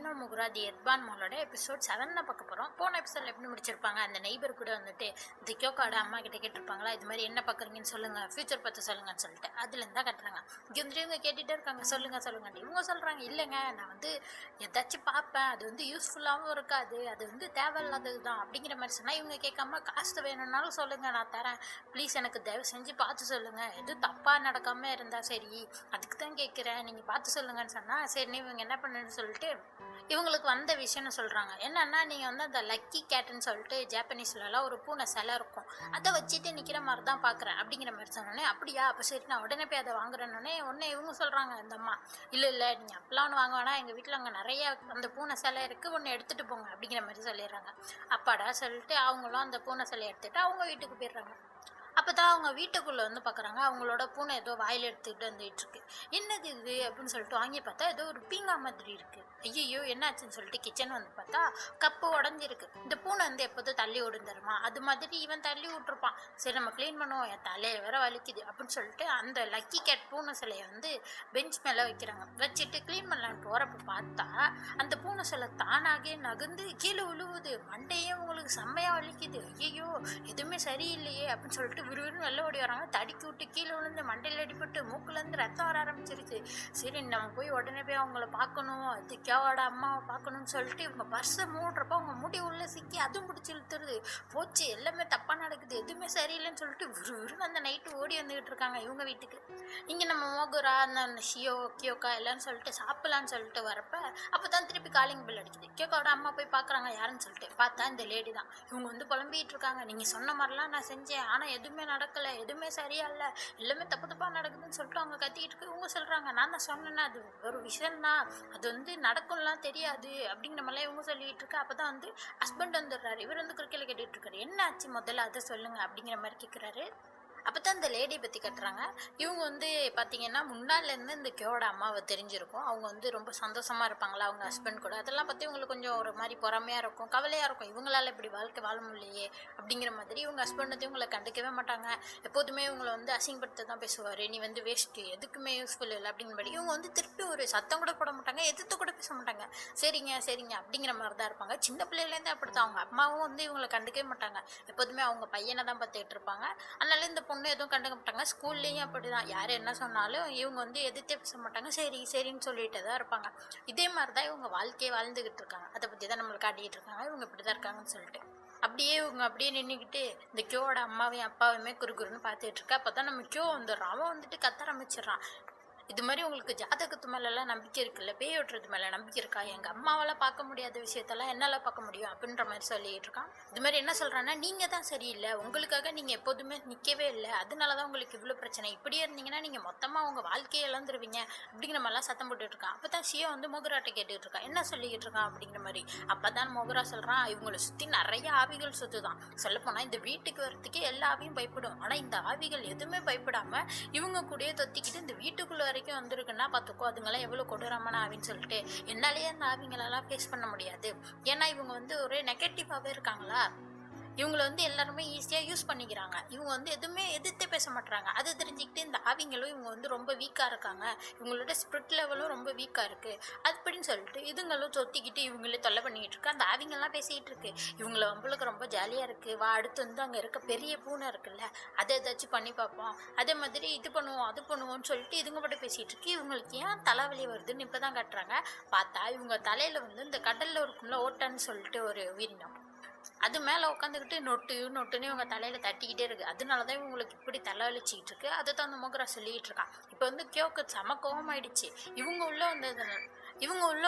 அம்மா முகுரா தி எர்பான் மாலோட எபிசோட் 7 பார்க்க போகிறோம். போன எபிசோடில் எப்படி முடிச்சிருப்பாங்க, அந்த நெய்பர் கூட வந்துட்டு இந்த கியோக்காட அம்மா கிட்ட கேட்டிருப்பாங்களா, இது மாதிரி என்ன பார்க்குறீங்கன்னு சொல்லுங்கள், ஃபியூச்சர் பற்றி சொல்லுங்கன்னு சொல்லிட்டு அதுலேருந்து தான் கட்டுறாங்க. இங்கே வந்துட்டு இவங்க கேட்டுகிட்டே இருக்காங்க, சொல்லுங்கள் சொல்லுங்கன்ட்டு. இவங்க சொல்கிறாங்க, இல்லைங்க நான் வந்து எதாச்சும் பார்ப்பேன், அது வந்து யூஸ்ஃபுல்லாகவும் இருக்காது, அது வந்து தேவையில்லாதது தான் அப்படிங்கிற மாதிரி சொன்னால் இவங்க கேட்காம காசு வேணும்னாலும் சொல்லுங்கள் நான் தரேன், ப்ளீஸ் எனக்கு தயவு செஞ்சு பார்த்து சொல்லுங்கள், எதுவும் தப்பாக நடக்காமல் இருந்தால் சரி, அதுக்கு தான் கேட்குறேன், நீங்கள் பார்த்து சொல்லுங்கன்னு சொன்னால் சரி இவங்க என்ன பண்ணுன்னு சொல்லிட்டு இவங்களுக்கு வந்த விஷயம்னு சொல்கிறாங்க. என்னன்னா, நீங்கள் வந்து அந்த லக்கி கேட்டுன்னு சொல்லிட்டு ஜாப்பனீஸ்லலாம் ஒரு பூனை சிலை இருக்கும், அதை வச்சுட்டு நிற்கிற மாதிரி தான் பார்க்குறேன் அப்படிங்கிற மாதிரி சொன்னோன்னே, அப்படியா அப்போ சரி நான் உடனே போய் அதை வாங்குறேன்னொடனே உடனே இவங்க சொல்கிறாங்க, இந்த அம்மா இல்லை நீங்கள் அப்பெல்லாம் ஒன்று வாங்க வேணா, எங்கள் வீட்டில் அங்கே நிறைய அந்த பூனை சிலை இருக்குது, ஒன்று எடுத்துகிட்டு போங்க அப்படிங்கிற மாதிரி சொல்லிடுறாங்க. அப்பாடா சொல்லிட்டு அவங்களும் அந்த பூனை சிலையை எடுத்துகிட்டு அவங்க வீட்டுக்கு போயிடுறாங்க. அப்போ தான் அவங்க வீட்டுக்குள்ளே வந்து பார்க்குறாங்க, அவங்களோட பூனை ஏதோ வாயில் எடுத்துக்கிட்டு வந்துட்டு இருக்கு. என்னது இது அப்படின்னு சொல்லிட்டு வாங்கி பார்த்தா ஏதோ ஒரு பீங்கா மாதிரி இருக்குது. ஐயோ என்னாச்சுன்னு சொல்லிட்டு கிச்சன் வந்து பார்த்தா கப்பு உடஞ்சிருக்கு. இந்த பூனை வந்து எப்போதும் தள்ளி விடுந்துருமா, அது மாதிரி இவன் தள்ளி விட்டுருப்பான். சரி நம்ம க்ளீன் பண்ணுவோம், என் தலையை வேற வலிக்குது அப்படின்னு சொல்லிட்டு அந்த லக்கி கேட் பூனை சிலையை வந்து பெஞ்ச் மேலே வைக்கிறாங்க. வச்சுட்டு க்ளீன் பண்ணலான்னு போகிறப்ப பார்த்தா அந்த பூனை சிலை தானாகவே நகர்ந்து கீழே விழுவுது. மண்டையே உங்களுக்கு செம்மையாக வலிக்குது. ஐயோ எதுவுமே சரியில்லையே அப்படின்னு சொல்லிட்டு விறுவிறுன்னு வெளில ஓடி வராங்க. தடுக்கி விட்டு கீழே விழுந்து மண்டையில் அடிபட்டு மூக்குலேருந்து ரத்தம் வர ஆரம்பிச்சிருச்சு. சரி நம்ம போய் உடனே போய் அவங்கள பார்க்கணும், அது கேவாட அம்மாவை பார்க்கணும்னு சொல்லிட்டு இவங்க பர்ஸை மூடுறப்ப அவங்க முடி உள்ள சிக்கி அதுவும் பிடிச்சி இழுத்துருது. போச்சு எல்லாமே தப்பாக நடக்குது, எதுவுமே சரியில்லைன்னு சொல்லிட்டு விறுவிறுன்னு அந்த நைட்டு ஓடி வந்துக்கிட்டு இருக்காங்க இவங்க வீட்டுக்கு. இங்கே நம்ம மோகுரா அந்த ஷியோ கியோக்கா எல்லான்னு சொல்லிட்டு சாப்பிடலான்னு சொல்லிட்டு வரப்ப அப்போ தான் திருப்பி காலிங் பில் அடிக்குது. கியோக்காவோட அம்மா போய் பார்க்குறாங்க, யாருன்னு சொல்லிட்டு பார்த்தா இந்த லேடி தான். இவங்க வந்து புலம்பிகிட்டு இருக்காங்க, நீங்கள் சொன்ன மாதிரிலாம் நான் செஞ்சேன், ஆனால் எதுவுமே நடக்கலை, எதுவுமே சரியா இல்லை, எல்லாமே தப்பாக நடக்குதுன்னு சொல்லிட்டு அவங்க கத்திக்கிட்டு இருக்கு. இவங்க சொல்கிறாங்க, நான் தான் சொன்னேன்னா அது ஒரு விஷயம்தான், அது வந்து நடக்கும்லாம் தெரியாது அப்படிங்கிற மாதிரிலாம் இவங்க சொல்லிகிட்டு இருக்கு. அப்போ தான் வந்து ஹஸ்பண்ட் வந்துடுறாரு. இவர் வந்து குறுக்கையில் கேட்டுட்டு இருக்காரு, என்ன ஆச்சு முதல்ல அதை சொல்லுங்கள் அப்படிங்கிற மாதிரி கேட்குறாரு. அப்போ தான் இந்த லேடியை பற்றி கட்டுறாங்க. இவங்க வந்து பார்த்திங்கன்னா முன்னாலேருந்து இந்த கியோட அம்மாவை தெரிஞ்சிருக்கும். அவங்க வந்து ரொம்ப சந்தோஷமாக இருப்பாங்களா அவங்க ஹஸ்பண்ட் கூட, அதெல்லாம் பற்றி இவங்களுக்கு கொஞ்சம் ஒரு மாதிரி பொறாமையாக இருக்கும், கவலையாக இருக்கும். இவங்களால இப்படி வாழ்க்கை வாழ முடியலையே அப்படிங்கிற மாதிரி இவங்க ஹஸ்பண்ட் வந்து இவங்களை கண்டுக்கவே மாட்டாங்க. எப்போதுமே இவங்களை வந்து அசிங்கப்படுத்த தான் பேசுவார், நீ வந்து வேஸ்ட்டு, எதுக்குமே யூஸ்ஃபுல் இல்லை அப்படிங்கிறபடி. இவங்க வந்து திருப்பி ஒரு சத்தம் கூட போட மாட்டாங்க, எதிர்த்து கூட பேச மாட்டாங்க. சரிங்க அப்படிங்கிற மாதிரி தான் இருப்பாங்க. சின்ன பிள்ளையிலேருந்து அப்படி தான். அவங்க அம்மாவும் வந்து இவங்களை கண்டுக்கவே மாட்டாங்க, எப்போதுமே அவங்க பையனை தான் பார்த்துட்டு இருப்பாங்க. அதனால இந்த பொண்ணு எதுவும் கண்டுக்க மாட்டாங்க. ஸ்கூல்லேயும் அப்படி தான், யார் என்ன சொன்னாலும் இவங்க வந்து எதிர்த்தே பேச மாட்டாங்க, சரின்னு சொல்லிட்டு தான் இருப்பாங்க. இதே மாதிரி தான் இவங்க வாழ்க்கையை வாழ்ந்துக்கிட்டு இருக்காங்க. அதை பற்றி தான் நம்மளுக்கு காட்டிகிட்டு இருக்காங்க, இவங்க இப்படி தான் இருக்காங்கன்னு சொல்லிட்டு. அப்படியே இவங்க அப்படியே நின்றுக்கிட்டு இந்த கியோட அம்மாவையும் அப்பாவையுமே குறுகுறுன்னு பார்த்துட்டு இருக்கா. அப்போ தான் நம்ம கியோ வந்துடுறான். அவன் வந்துட்டு கத்த ஆரம்பிச்சிடறான், இது மாதிரி உங்களுக்கு ஜாதகத்து மேலெல்லாம் நம்பிக்கை இருக்குல்ல, பேய் ஓட்டுறது மேலே நம்பிக்கை இருக்கா, எங்கள் அம்மாவால் பார்க்க முடியாத விஷயத்தெல்லாம் என்னால் பார்க்க முடியும் அப்படின்ற மாதிரி சொல்லிகிட்டு இருக்கான். இது மாதிரி என்ன சொல்கிறான்னா, நீங்கள் தான் சரியில்லை, உங்களுக்காக நீங்கள் எப்போதுமே நிற்கவே இல்லை, அதனால தான் உங்களுக்கு இவ்வளோ பிரச்சனை, இப்படியே இருந்தீங்கன்னா நீங்கள் மொத்தமாக உங்கள் வாழ்க்கையை இழந்துருவீங்க அப்படிங்கிற மாதிரிலாம் சத்தம் போட்டுட்டு இருக்கான். அப்போ தான் ஷியோ வந்து மோகுராட்ட கேட்டுக்கிட்டு இருக்கான், என்ன சொல்லிக்கிட்டு இருக்கான் அப்படிங்கிற மாதிரி. அப்போ தான் மோகுரா சொல்கிறான், இவங்களை சுற்றி நிறைய ஆவிகள் சுற்று தான், சொல்லப்போனால் இந்த வீட்டுக்கு வரத்துக்கே எல்லா ஆவியும் பயப்படும், ஆனால் இந்த ஆவிகள் எதுவுமே பயப்படாமல் இவங்க கூடயே தொத்திக்கிட்டு இந்த வீட்டுக்குள்ளே வரைக்கும் வந்திருக்குன்னா பார்த்துக்கோ, அதுங்களாம் எவ்வளோ கொடூரமான ஆவின்னு சொல்லிட்டு. என்னாலேயே அந்த ஆவிங்களெல்லாம் ஃபேஸ் பண்ண முடியாது, ஏன்னா இவங்க வந்து ஒரே நெகட்டிவாகவே இருக்காங்களா, இவங்களை வந்து எல்லாருமே ஈஸியாக யூஸ் பண்ணிக்கிறாங்க, இவங்க வந்து எதுவுமே எதிர்த்தே பேச மாட்டுறாங்க. அது தெரிஞ்சுக்கிட்டு இந்த ஆவிங்களும் இவங்க வந்து ரொம்ப வீக்காக இருக்காங்க, இவங்களோட ஸ்பிரிட் லெவலும் ரொம்ப வீக்காக இருக்குது அப்படின்னு சொல்லிட்டு இதுங்களும் சொத்திக்கிட்டு இவங்களே தொல்லை பண்ணிக்கிட்டு இருக்கு. அந்த ஆவிங்கெல்லாம் பேசிக்கிட்டு இருக்கு, இவங்கள நம்மளுக்கு ரொம்ப ஜாலியாக இருக்குது, வா அடுத்து வந்து அங்கே இருக்க பெரிய பூனை இருக்குல்ல அதை ஏதாச்சும் பண்ணி பார்ப்போம், அதே மாதிரி இது பண்ணுவோம் அது பண்ணுவோம்னு சொல்லிட்டு இதுங்க மட்டும் பேசிகிட்டு இருக்கு. இவங்களுக்கு ஏன் தலைவலி வருதுன்னு இப்போ தான் கட்டுறாங்க. பார்த்தா இவங்க தலையில் வந்து இந்த கடலில் இருக்கும்ல ஓட்டான்னு சொல்லிட்டு ஒரு உயிரினம், அது மேலே உட்காந்துக்கிட்டு நொட்டுன்னு இவங்க தலையில் தட்டிக்கிட்டே இருக்குது. அதனால தான் இவங்களுக்கு இப்படி தலைவலிச்சிக்கிட்டு இருக்கு. அதை தான் அந்த மோகுரா சொல்லிகிட்டு இருக்கான். இப்போ வந்து கியோக்கு செம கோவமாயிடுச்சு. இவங்க உள்ளே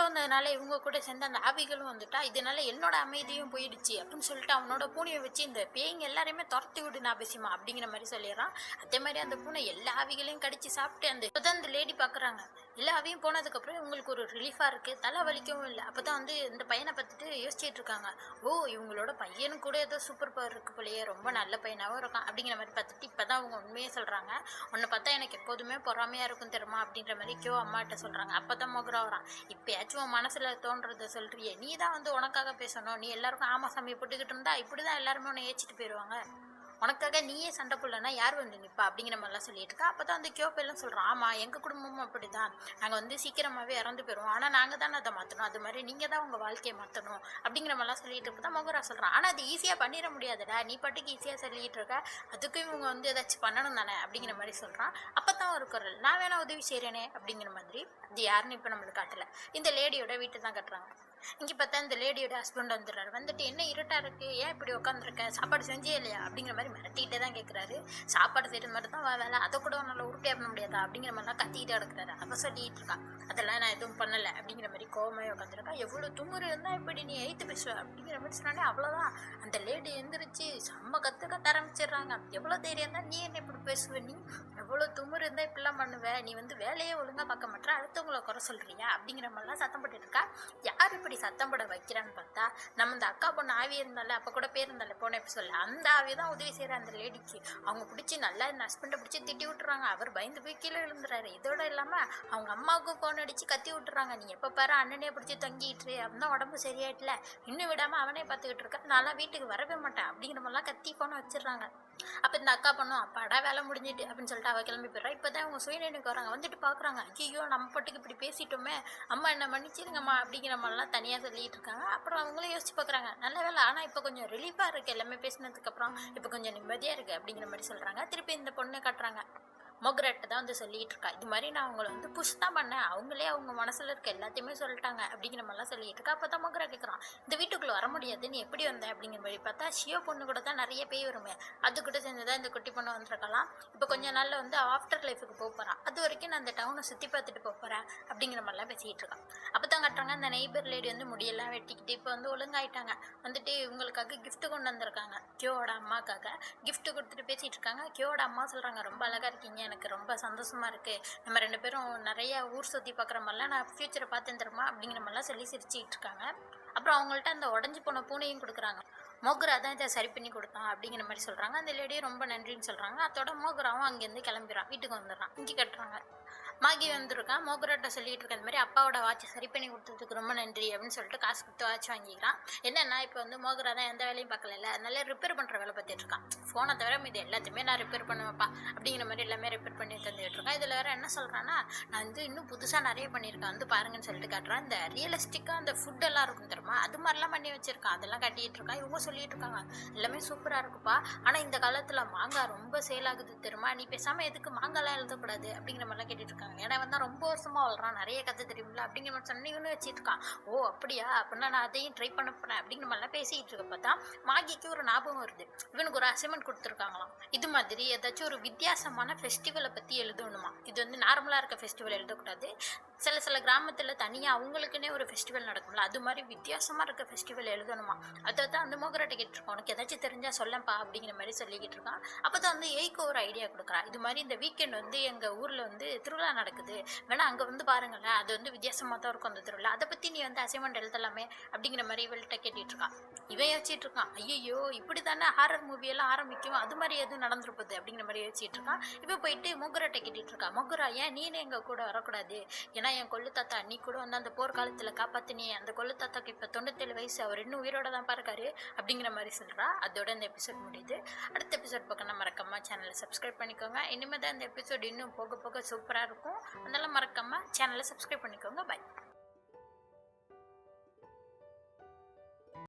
வந்ததுனால இவங்க கூட சேர்ந்து அந்த ஆவிகளும் வந்துட்டா, இதனால என்னோட அமைதியும் போயிடுச்சு அப்படின்னு சொல்லிட்டு அவனோட பூனையை வச்சு இந்த பேய்ங்க எல்லாரையுமே துரத்தி விடு நாபசியமா அப்படிங்கிற மாதிரி சொல்லிடுறான். அதே மாதிரி அந்த பூனை எல்லா ஆவிகளையும் கடிச்சு சாப்பிட்டு இப்போதான் அந்த லேடி பார்க்குறாங்க. எல்லா ஆவியும் போனதுக்கப்புறம் இவங்களுக்கு ஒரு ரிலீஃபாக இருக்குது, தலை வலிக்கவும் இல்லை. அப்போ தான் வந்து இந்த பையனை பார்த்துட்டு யோசிச்சுட்டு இருக்காங்க, ஓ இவங்களோட பையனும் கூட ஏதோ சூப்பர் பவர் இருக்கு போலையே, ரொம்ப நல்ல பையனாகவும் இருக்கான் அப்படிங்கிற மாதிரி பார்த்துட்டு இப்போ தான் அவங்க உண்மையே சொல்கிறாங்க. உன்னை பார்த்தா எனக்கு எப்போதுமே பொறாமையாக இருக்கும் தெரியுமா அப்படின்ற மாதிரி கியோ அம்மாட்ட சொல்கிறாங்க. அப்போ தான் மோகுரா வரான், இப்போயாச்சும் உன் மனசில் தோன்றதை சொல்கிறியே, நீ தான் வந்து உனக்காக பேசணும், நீ எல்லாருக்கும் ஆமா சாமி போட்டுக்கிட்டு இருந்தா இப்படி தான் எல்லாருமே உன்னை ஏச்சிட்டு போயிடுவாங்க, உனக்காக நீயே சண்டை போடலன்னா யார் வந்து நிற்பா அப்படிங்கிற மாதிரிலாம் சொல்லிட்டு இருக்கா. அப்போ தான் அந்த கியோப்பெல்லாம் சொல்கிறான், ஆமாம் எங்கள் குடும்பமும் அப்படி தான், நாங்கள் வந்து சீக்கிரமாகவே இறந்து போயிடுவோம், ஆனால் நாங்கள் தானே அதை மாற்றணும், அது மாதிரி நீங்கள் தான் உங்கள் வாழ்க்கையை மாற்றணும் அப்படிங்கிற மாதிரிலாம் சொல்லிட்டு இருப்ப தான் மோகரா சொல்கிறான். ஆனால் அது ஈஸியாக பண்ணிட முடியாதுடா, நீ பாட்டுக்கு ஈஸியாக சொல்லிட்டு இருக்க, அதுக்கும் இவங்க வந்து ஏதாச்சும் பண்ணணும் தானே அப்படிங்கிற மாதிரி சொல்கிறான். அப்போ தான் ஒரு குரல், நான் வேணா உதவி செய்கிறேனே அப்படிங்கிற மாதிரி. அது யாருன்னு இப்போ நம்மளுக்கு காட்டலை, இந்த லேடியோட வீட்டை தான் கட்டுறாங்க. இங்கே பார்த்தா இந்த லேடியோட ஹஸ்பண்ட் வந்துடுறாரு. வந்துட்டு என்ன இருட்டாக இருக்குது, ஏன் இப்படி உட்காந்துருக்க, சாப்பாடு செஞ்சே இல்லையா அப்படிங்கிற மாதிரி மிரட்டிகிட்டே தான் கேட்குறாரு. சாப்பாடு செய்கிற மாதிரி தான் வேலை, அதை கூட நல்லா உருட்டியாக பண்ண முடியாதா அப்படிங்கிற மாதிரிலாம் கத்திக்கிட்டே கிடக்குறாரு. அப்போ சொல்லிட்டு இருக்கான், அதெல்லாம் நான் எதுவும் பண்ணலை அப்படிங்கிற மாதிரி கோவமே உட்காந்துருக்கா. எவ்வளோ துமுறு இருந்தால் இப்படி நீ எழுத்து பேசுவ அப்படிங்கிற மாதிரி சொன்னாலே அவ்வளோதான். அந்த லேடி எழுந்திரிச்சு செம்ம கற்று ஆரம்பிச்சிடுறாங்க. எவ்வளோ தைரியம் இருந்தால் நீ என்ன இப்படி பேசுவ, நீ எவ்வளோ துமுறு இருந்தால் இப்படிலாம் பண்ணுவேன், நீ வந்து வேலையே ஒழுங்காக பார்க்க மாட்டேற, அடுத்தவங்களை குறை சொல்கிறியா அப்படிங்கிற மாதிரிலாம் சத்தம் போட்டுட்டு இருக்கா. யார் இப்படி சத்தம் போட வைக்கிறான்னு பார்த்தா நம்ம இந்த அக்கா பொண்ணு ஆவி இருந்தால, அப்போ கூட பேர் இருந்தால போன எபிசோட்ல, அந்த ஆவி தான் உதவி செய்கிற அந்த லேடிக்கு. அவங்க பிடிச்சி நல்லா இந்த ஹஸ்பண்டை பிடிச்சி திட்டி விட்டுறாங்க. அவர் பயந்து போய் கீழே விழுந்துறாரு. இதோட இல்லாமல் அவங்க அம்மாவுக்கும் ஃபோன் அடித்து கத்தி விட்டுறாங்க, நீ எப்போ பாரு அண்ணனே பிடிச்சி தங்கிட்டு அப்படின்னா உடம்பு சரியாயிட்டல, இன்னும் விடாமல் அவனே பார்த்துக்கிட்டு இருக்க, நான்லாம் வீட்டுக்கு வரவே மாட்டேன் அப்படிங்கிற மாதிரிலாம் கத்தி ஃபோனை வச்சிடுறாங்க. அப்போ இந்த அக்கா பண்ணும், அப்பாடா வேலை முடிஞ்சிட்டு அப்படின்னு சொல்லிட்டு அவள் கிளம்பி போயிடுறா. இப்போ தான் அவங்க சுயநினைவுக்கு வராங்க. வந்துட்டு பார்க்குறாங்க, ஐயோ நம்ம பாட்டுக்கு இப்படி பேசிட்டோமே, அம்மா என்ன மன்னிச்சிருங்கம்மா அப்படிங்கிற மாதிரிலாம் தனியாக சொல்லிட்டு இருக்காங்க. அப்புறம் அவங்களும் யோசிச்சு பார்க்குறாங்க, நல்ல வேலை, ஆனால் இப்போ கொஞ்சம் ரிலீஃபாக இருக்குது, எல்லாமே பேசினதுக்கப்புறம் இப்போ கொஞ்சம் நிம்மதியாக இருக்குது அப்படிங்கிற மாதிரி சொல்கிறாங்க. திருப்பி இந்த பொண்ணை காட்டுறாங்க. மோகராட்ட தான் வந்து சொல்லிகிட்டு இருக்கா, இது மாதிரி நான் அவங்கள வந்து புஷ் தான் பண்ணேன், அவங்களே அவங்க மனசில் இருக்க எல்லாத்தையுமே சொல்லிட்டாங்க அப்படிங்கிற மாதிரிலாம் சொல்லிட்டு இருக்கா. அப்போ தான் மோகரா கேட்குறான், இந்த வீட்டுக்குள்ளே வர முடியாது, நீ எப்படி வந்த அப்படிங்கிற மாதிரி. பார்த்தா ஷியோ பொண்ணு கூட தான் நிறைய பேய் வருமே, அது கூட செஞ்சுதான் இந்த குட்டி பொண்ணு வந்துருக்கலாம். இப்போ கொஞ்சம் நாளில் வந்து ஆஃப்டர் லைஃபுக்கு போக போகிறான், அது வரைக்கும் நான் அந்த டவுனை சுற்றி பார்த்துட்டு போக போகிறேன் அப்படிங்கிற மாதிரிலாம் பேசிகிட்டு இருக்கான். அப்போ தான் கட்டுறாங்க, அந்த நெய்பர் லேடி வந்து முடியெல்லாம் வெட்டிக்கிட்டு இப்போ வந்து ஒழுங்காயிட்டாங்க. வந்துட்டு இவங்களுக்காக கிஃப்ட் கொண்டு வந்திருக்காங்க, கியோட அம்மாக்காக கிஃப்ட் கொடுத்துட்டு பேசிகிட்டு இருக்காங்க. கியோட அம்மா சொல்கிறாங்க, ரொம்ப அழகாக இருக்கீங்க, எனக்கு ரொம்ப சந்தோஷமாக இருக்குது, நம்ம 2 பேரும் நிறைய ஊர் சுற்றி பார்க்குற மாதிரிலாம் நான் ஃப்யூச்சரை பார்த்தேன் தருமா அப்படிங்கிற மாதிரிலாம் சொல்லி சிரிச்சிட்டு இருக்காங்க. அப்புறம் அவங்கள்ட்ட அந்த உடஞ்சி போன பூனையும் கொடுக்குறாங்க. மோகரா தான் இதை சரி பண்ணி கொடுத்தான் அப்படிங்கிற மாதிரி சொல்கிறாங்க. அந்த லேடியும் ரொம்ப நன்றின்னு சொல்கிறாங்க. அதோட மோகராவும் அங்கேருந்து கிளம்பிடுறான், வீட்டுக்கு வந்துடுறான். இங்கே கட்டுறாங்க, மாகி வந்திருக்கான். மோகராட்ட சொல்லிட்டு இருக்க, இந்த மாதிரி அப்பாவோட வாட்சை சரி பண்ணி கொடுத்ததுக்கு ரொம்ப நன்றி அப்படின்னு சொல்லிட்டு காசு கொடுத்து வாட்ச் வாங்கிக்கிறான். என்னென்னா இப்போ வந்து மோகரா தான் எந்த வேலையும் பார்க்கல, அதனால ரிப்பேர் பண்ணுற வேலை பார்த்துட்டு இருக்கான். ஃபோனை தவிர இது எல்லாத்தையுமே நான் ரிப்பேர் பண்ணுவேன்ப்பா அப்படிங்கிற மாதிரி எல்லாமே ரிப்பேர் பண்ணி தந்துட்டு இருக்கான். இதில் வேறு என்ன சொல்கிறான்னா, நான் வந்து இன்னும் புதுசாக நிறைய பண்ணியிருக்கேன், வந்து பாருங்கன்னு சொல்லிட்டு காட்டுறான். இந்த ரியலிஸ்டிக்காக அந்த ஃபுட்டெல்லாம் இருக்கும் தெரியுமா, அது மாதிரிலாம் பண்ணி வச்சிருக்கான், அதெல்லாம் கட்டிகிட்டு இருக்கான். இவங்க சொல்லிட்டு இருக்காங்க, எல்லாமே சூப்பராக இருக்குப்பா, ஆனால் இந்த காலத்தில் மாங்காய் ரொம்ப சேல் ஆகுது தெரியுமா, நீ பேசாமல் எதுக்கு மாங்காய்லாம் எழுதக்கூடாது அப்படிங்கிற மாதிரிலாம் கேட்டுட்டு இருக்காங்க. ஏன்னா வந்து ரொம்ப வருஷமாக வளர்றான், நிறைய கற்று தெரியுமில்ல அப்படிங்கிற மாதிரி சொன்னீங்கன்னு வச்சுட்டு இருக்கான். ஓ அப்படியா, அப்படின்னா நான் அதையும் ட்ரை பண்ண போகிறேன் அப்படிங்கிற மாதிரிலாம் பேசிகிட்டு இருக்க பார்த்தா மாகிக்கு ஒரு ஞாபகம் வருது. இவனுக்கு ஒரு அசைன்மெண்ட் கொடுத்துருக்காங்களாம், இது மாதிரி ஏதாச்சும் ஒரு வித்தியாசமான ஃபெஸ்டிவலை பற்றி எழுதணுமா. இது வந்து நார்மலாக இருக்க ஃபெஸ்டிவல் எழுதக்கூடாது, சில கிராமத்தில் தனியாக அவங்களுக்குன்னே ஒரு ஃபெஸ்டிவல் நடக்கும்ல, அது மாதிரி வித்தியாசமாக இருக்க ஃபெஸ்டிவல் எழுதணுமா. அதை தான் அந்த மோகராட்ட கேட்டிருக்கோம், உனக்கு ஏதாச்சும் தெரிஞ்சால் சொல்லப்பா அப்படிங்கிற மாதிரி சொல்லிக்கிட்டு இருக்கான். அப்போ தான் வந்து ஏய்க்கு ஒரு ஐடியா கொடுக்குறான், இது மாதிரி இந்த வீக்கெண்ட் வந்து எங்கள் ஊரில் வந்து திருவிழா நடக்குது, வேணா அங்கே வந்து பாருங்களேன், அது வந்து வித்தியாசமாக தான் இருக்கும் அந்த திருவிழா, அதை பற்றி நீ வந்து அசைன்மெண்ட் எழுதலாமே அப்படிங்கிற மாதிரி இவள்கிட்ட கேட்டுட்டு இருக்கான். இவன் யோசிச்சுட்டு இருக்கான், ஐயோ இப்படி தானே ஹாரர் மூவியெல்லாம் ஆரம்பிக்கும், அது மாதிரி எதுவும் நடந்துருப்பது அப்படிங்கிற மாதிரி யோசிச்சுட்டு இருக்கான். இவன் போயிட்டு மோகராட்ட கேட்டுட்டு இருக்கான், மோகரா ஏன் நீனே எங்கள் கூட வரக்கூடாது, ஏன்னா என் கொள்ளு தாத்தா நீ கூட வந்து அந்த போர்க்காலத்தில் காப்பாற்றினே, அந்த கொள்ளு தாத்தாக்கு இப்போ 97 வயசு, அவர் இன்னும் உயிரோட தான் பாருக்காரு அப்படிங்கிற மாதிரி சொல்கிறா. அதோட இந்த எபிசோட் முடியுது. அடுத்த எபிசோட் பக்கம் மறக்காம சேனலை சப்ஸ்கிரைப் பண்ணிக்கோங்க. இனிமேல் தான் இந்த எபிசோட் இன்னும் போக போக சூப்பராக இருக்கும், அதனால மறக்காம சேனலை சப்ஸ்கிரைப் பண்ணிக்கோங்க. பை.